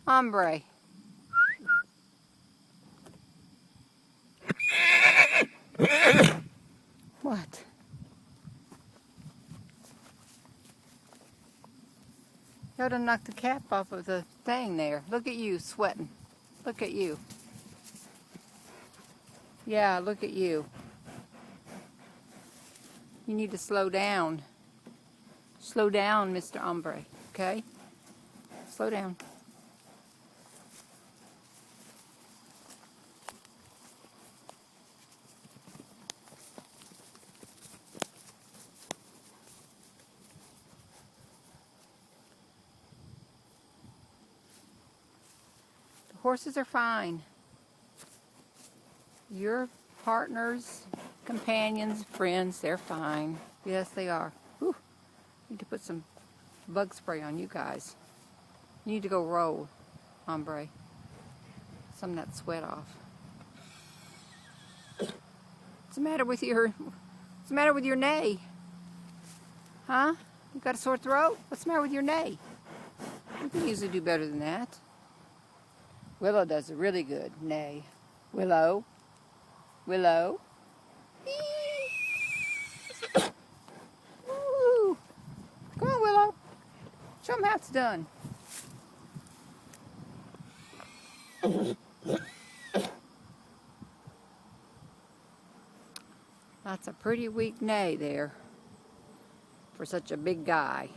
Hombre. What? You ought to knock the cap off of the thing there. Look at you sweating. Look at you. Yeah, look at you. You need to slow down. Slow down, Mr. Hombre. Okay? Slow down. The horses are fine. Your partners, companions, friends, they're fine. Yes, they are. Whew. Need to put some bug spray on you guys. You need to go roll, Hombre. Some of that sweat off. What's the matter with your neigh? Huh? You got a sore throat? What's the matter with your neigh? You can usually do better than that. Willow does a really good neigh. Willow. Willow. Woo. Come on, Willow. Show them how it's done. That's a pretty weak neigh there for such a big guy.